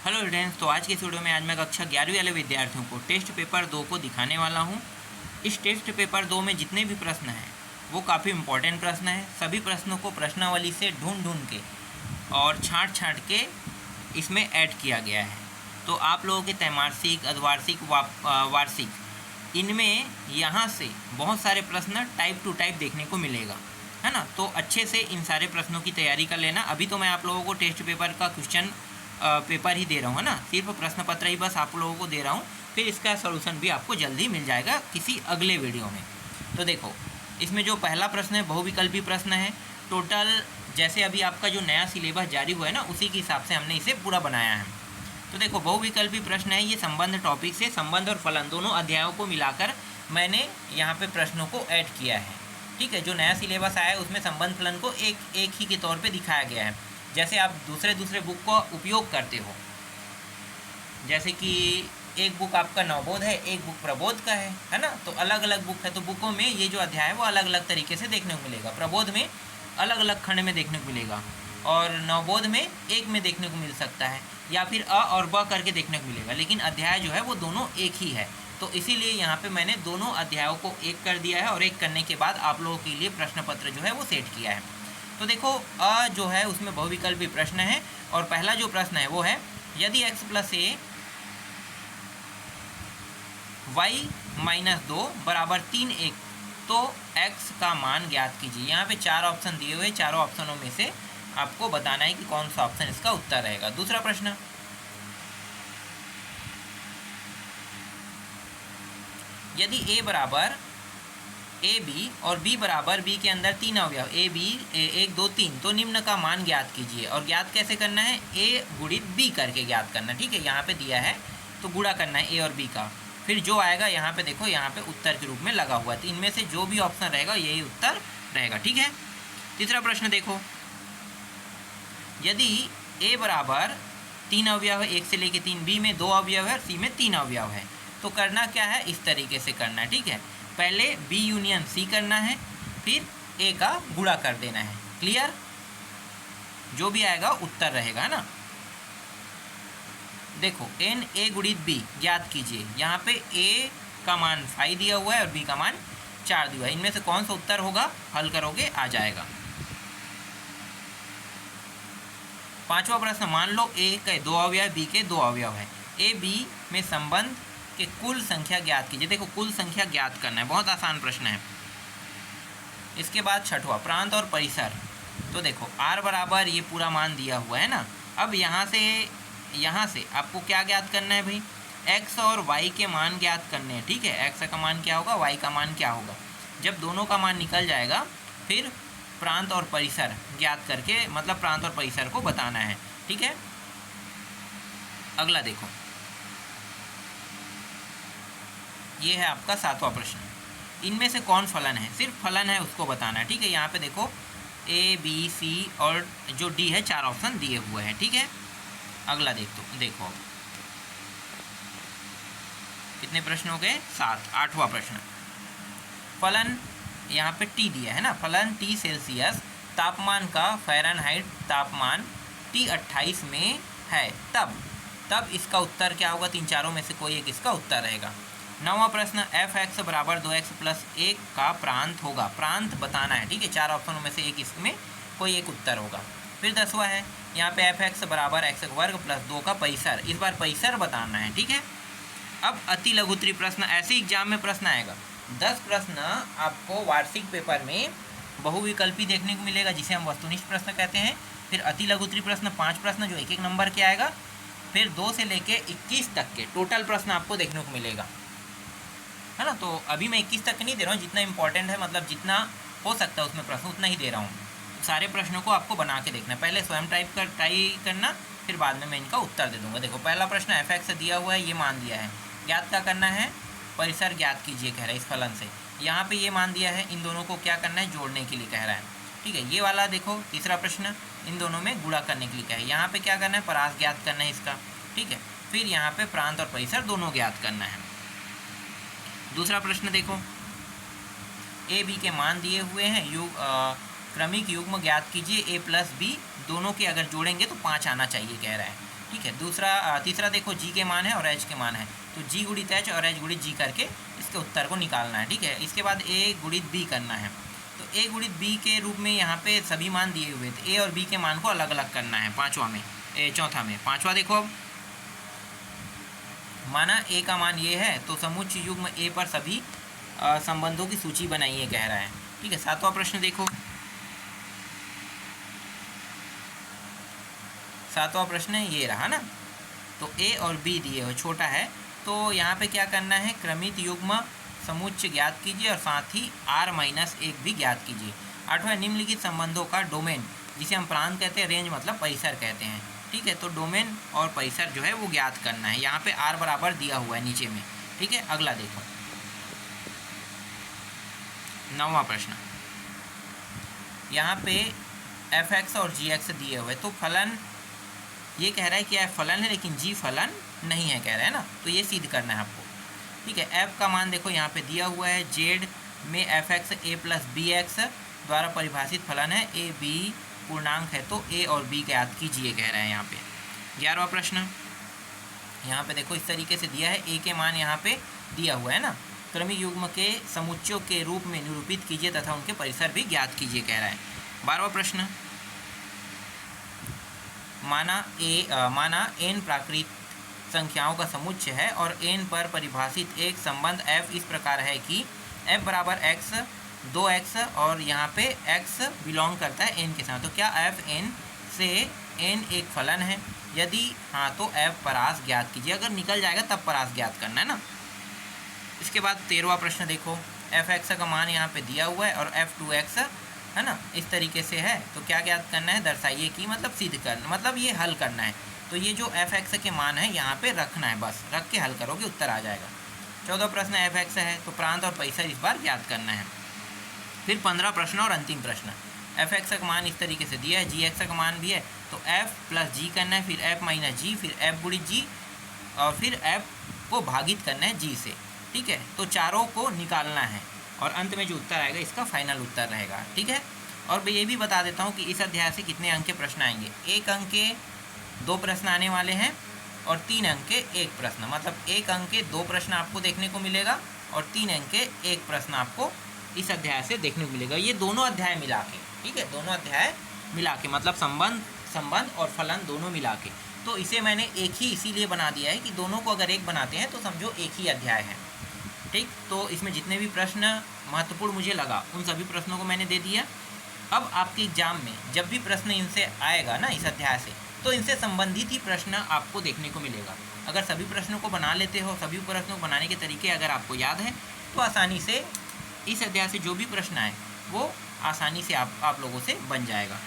Hello students, तो आज के इस वीडियो में आज मैं कक्षा 11वीं वाले विद्यार्थियों को टेस्ट पेपर 2 को दिखाने वाला हूं। इस टेस्ट पेपर 2 में जितने भी प्रश्न हैं वो काफ़ी इम्पोर्टेंट प्रश्न हैं। सभी प्रश्नों को प्रश्नावली से ढूंढ के और छाँट के इसमें ऐड किया गया है। तो आप लोगों के त्रैमासिक, अर्धवार्षिक, वार्षिक इनमें यहाँ से बहुत सारे प्रश्न टाइप टू टाइप देखने को मिलेगा, है ना। तो अच्छे से इन सारे प्रश्नों की तैयारी कर लेना। अभी तो मैं आप लोगों को टेस्ट पेपर का क्वेश्चन पेपर ही दे रहा हूँ, है ना, सिर्फ प्रश्न पत्र ही बस आप लोगों को दे रहा हूँ। फिर इसका सॉल्यूशन भी आपको जल्दी मिल जाएगा किसी अगले वीडियो में। तो देखो, इसमें जो पहला प्रश्न है बहुविकल्पी प्रश्न है। टोटल जैसे अभी आपका जो नया सिलेबस जारी हुआ है ना, उसी के हिसाब से हमने इसे पूरा बनाया है। तो देखो, बहुविकल्पी प्रश्न है, ये संबंध टॉपिक से संबंध और फलन दोनों अध्यायों को मिलाकर मैंने यहाँ पे प्रश्नों को ऐड किया है। ठीक है, जो नया सिलेबस आया है उसमें संबंध फलन को एक ही के तौर पे दिखाया गया है। जैसे आप दूसरे बुक का उपयोग करते हो, जैसे कि एक बुक आपका नवबोध है, एक बुक प्रबोध का है ना। तो अलग अलग बुक है, तो बुकों में ये जो अध्याय है वो अलग अलग तरीके से देखने को मिलेगा। प्रबोध में अलग अलग खंड में देखने को मिलेगा और नवबोध में एक में देखने को मिल सकता है, या फिर अ और ब करके देखने को मिलेगा, लेकिन अध्याय जो है वो दोनों एक ही है। तो इसीलिए यहाँ पे मैंने दोनों अध्यायों को एक कर दिया है और एक करने के बाद आप लोगों के लिए प्रश्न पत्र जो है वो सेट किया है। तो देखो, अ जो है उसमें बहुविकल्पी प्रश्न है और पहला जो प्रश्न है वो है, यदि x प्लस ए वाई माइनस 2 बराबर 3 1 तो x का मान ज्ञात कीजिए। यहाँ पे 4 ऑप्शन दिए हुए, चारों ऑप्शनों में से आपको बताना है कि कौन सा ऑप्शन इसका उत्तर रहेगा। दूसरा प्रश्न, यदि a बराबर ए बी और बी बराबर बी के अंदर 3 अवयव ए बी 1 2 3, तो निम्न का मान ज्ञात कीजिए। और ज्ञात कैसे करना है, ए गुणित बी करके ज्ञात करना। ठीक है, यहाँ पे दिया है तो गुणा करना है ए और बी का, फिर जो आएगा यहाँ पे देखो, यहाँ पे उत्तर के रूप में लगा हुआ है। तो इनमें से जो भी ऑप्शन रहेगा यही उत्तर रहेगा। ठीक है, तीसरा प्रश्न देखो, यदि ए बराबर 3 अवयव है, 1 से लेके 3, बी में 2 अवयव है, सी में 3 अवयव है, तो करना क्या है, इस तरीके से करना है। ठीक है, पहले बी यूनियन सी करना है, फिर ए का गुणा कर देना है। क्लियर, जो भी आएगा उत्तर रहेगा, है ना। देखो, एन ए गुणित बी ज्ञात कीजिए। यहाँ पे ए का मान 5 दिया हुआ है और बी का मान 4 दिया हुआ है। इनमें से कौन सा उत्तर होगा, हल करोगे आ जाएगा। पांचवा प्रश्न, मान लो ए के 2 अवयव, बी के 2 अवयव है। ए बी में संबंध कि कुल संख्या ज्ञात कीजिए। देखो, कुल संख्या ज्ञात करना है, बहुत आसान प्रश्न है। इसके बाद छठवां, प्रांत और परिसर। तो देखो, r बराबर ये पूरा मान दिया हुआ है ना। अब यहाँ से आपको क्या ज्ञात करना है भाई, x और y के मान ज्ञात करने हैं। ठीक है, x का मान क्या होगा, y का मान क्या होगा। जब दोनों का मान निकल जाएगा फिर प्रांत और परिसर ज्ञात करके, मतलब प्रांत और परिसर को बताना है। ठीक है, अगला देखो, ये है आपका 7वां प्रश्न। इनमें से कौन फलन है, सिर्फ फलन है उसको बताना है। ठीक है, यहाँ पे देखो ए बी सी और जो डी है 4 ऑप्शन दिए हुए हैं। ठीक है, अगला देखो कितने प्रश्न हो गए, 7। 8वां प्रश्न, फलन यहाँ पे टी दिया है ना, फलन टी सेल्सियस तापमान का फ़ारेनहाइट तापमान टी 28 में है, तब इसका उत्तर क्या होगा, 3 चारों में से कोई एक इसका उत्तर रहेगा। 9वां प्रश्न, एफ एक्स बराबर 2x प्लस 1 का प्रांत होगा। प्रांत बताना है। ठीक है, 4 ऑप्शनों में से एक इसमें कोई एक उत्तर होगा। फिर 10वां है, यहाँ पे एफ एक्स बराबर x वर्ग प्लस 2 का परिसर, इस बार परिसर बताना है। ठीक है, अब अति लघुत्तरी प्रश्न, ऐसे एग्जाम में प्रश्न आएगा। 10 प्रश्न आपको वार्षिक पेपर में बहुविकल्पी देखने को मिलेगा, जिसे हम वस्तुनिष्ठ प्रश्न कहते हैं। फिर अति लघुत्तरी प्रश्न 5 प्रश्न जो 1-1 नंबर के आएगा। फिर 2 से लेके 21 तक के टोटल प्रश्न आपको देखने को मिलेगा, है ना। तो अभी मैं 21 तक नहीं दे रहा हूँ, जितना इंपॉर्टेंट है, मतलब जितना हो सकता है उसमें प्रश्न उतना ही दे रहा हूँ। सारे प्रश्नों को आपको बना के देखना है, पहले स्वयं ट्राई करना, फिर बाद में मैं इनका उत्तर दे दूँगा। देखो, पहला प्रश्न एफ एक्स दिया हुआ है, ये मान दिया है, ज्ञात क्या करना है, परिसर ज्ञात कीजिए कह रहा है इस फलन से। यहाँ पे ये मान दिया है, इन दोनों को क्या करना है, जोड़ने के लिए कह रहा है। ठीक है, ये वाला देखो तीसरा प्रश्न, इन दोनों में गुणा करने के लिए कह है। यहाँ पे क्या करना है, परास ज्ञात करना है इसका। ठीक है, फिर यहाँ पे प्रांत और परिसर दोनों ज्ञात करना है। दूसरा प्रश्न देखो, ए बी के मान दिए हुए हैं, क्रमिक युग्म ज्ञात कीजिए। ए प्लस बी दोनों के अगर जोड़ेंगे तो 5 आना चाहिए कह रहा है। ठीक है। तीसरा देखो जी के मान है और एच के मान है, तो जी गुणित एच और एच गुणित जी करके इसके उत्तर को निकालना है। ठीक है। इसके बाद ए गुणित बी करना है, तो ए गुणित बी के रूप में यहाँ पे सभी मान दिए हुए थे, ए और बी के मान को अलग अलग करना है चौथा में। पाँचवा देखो, अब माना ए का मान ये है तो समुच्चय युग्म ए पर सभी संबंधों की सूची बनाइए कह रहा है। ठीक है। सातवां प्रश्न देखो, सातवां प्रश्न ये रहा ना, तो ए और बी दिए हो, छोटा है, तो यहाँ पे क्या करना है, क्रमित युग्म समुच्चय ज्ञात कीजिए और साथ ही r-1 भी ज्ञात कीजिए। आठवां, निम्नलिखित संबंधों का डोमेन, जिसे हम प्रांत कहते हैं, रेंज मतलब परिसर कहते हैं। ठीक है। तो डोमेन और परिसर जो है वो ज्ञात करना है। यहाँ पे r बराबर दिया हुआ है नीचे में। ठीक है। अगला देखो, नौवां प्रश्न, यहाँ पे fx और gx दिए हुए, तो फलन ये कह रहा है कि f फलन है लेकिन g फलन नहीं है कह रहा है ना, तो ये सिद्ध करना है आपको। ठीक है। f का मान देखो यहाँ पे दिया हुआ है, z में fx a प्लस bx द्वारा परिभाषित फलन है, a b पूर्णांक है, तो a और b ज्ञात कीजिए कह रहा है यहाँ पे। 11वां प्रश्न, यहाँ पे देखो इस तरीके से दिया है, a के मान यहाँ पे दिया हुआ है ना, क्रमिक युग्म के समुच्चयों के रूप में निरूपित कीजिए तथा उनके परिसर भी ज्ञात कीजिए कह रहा है। 12वां प्रश्न, माना n प्राकृत संख्याओं का समुच्चय है और n पर परिभाषित एक संबंध f इस प्रकार है कि f बराबर x 2x और यहाँ पे x बिलोंग करता है n के साथ, तो क्या f n से n एक फलन है? यदि हाँ तो f परास ज्ञात कीजिए, अगर निकल जाएगा तब परास ज्ञात करना है ना। इसके बाद 13वां प्रश्न देखो, fx का मान यहाँ पे दिया हुआ है और f2x है ना, इस तरीके से है, तो क्या ज्ञात करना है, दर्शाइए कि, मतलब सिद्ध करना, मतलब ये हल करना है। तो ये जो fx के मान है यहाँ पे रखना है, बस रख के हल करोगे उत्तर आ जाएगा। 14वां प्रश्न fx है, तो प्रांत और परिसर इस बार ज्ञात करना है। फिर 15वां प्रश्न और अंतिम प्रश्न, fx का मान इस तरीके से दिया है, gx का मान भी है, तो f प्लस g करना है, फिर f माइनस g, फिर f गुणित g और फिर f को भागित करना है g से। ठीक है। तो चारों को निकालना है और अंत में जो उत्तर आएगा इसका फाइनल उत्तर रहेगा। ठीक है। और मैं ये भी बता देता हूँ कि इस अध्याय से कितने अंक के प्रश्न आएंगे। 1 अंक के 2 प्रश्न आने वाले हैं और 3 अंक के 1 प्रश्न, मतलब 1 अंक के 2 प्रश्न आपको देखने को मिलेगा और 3 अंक के 1 प्रश्न आपको इस अध्याय से देखने को मिलेगा। ये दोनों अध्याय मिला के, ठीक है, दोनों अध्याय मिला के, मतलब संबंध और फलन दोनों मिला के। तो इसे मैंने एक ही इसीलिए बना दिया है कि दोनों को अगर एक बनाते हैं तो समझो एक ही अध्याय है। ठीक। तो इसमें जितने भी प्रश्न महत्वपूर्ण मुझे लगा उन सभी प्रश्नों को मैंने दे दिया। अब आपके एग्जाम में जब भी प्रश्न इनसे आएगा ना, इस अध्याय से, तो इनसे संबंधित ही प्रश्न आपको देखने को मिलेगा। अगर सभी प्रश्नों को बना लेते हो, सभी प्रश्नों को बनाने के तरीके अगर आपको याद है, तो आसानी से इस अध्याय से जो भी प्रश्न आए वो आसानी से आप लोगों से बन जाएगा।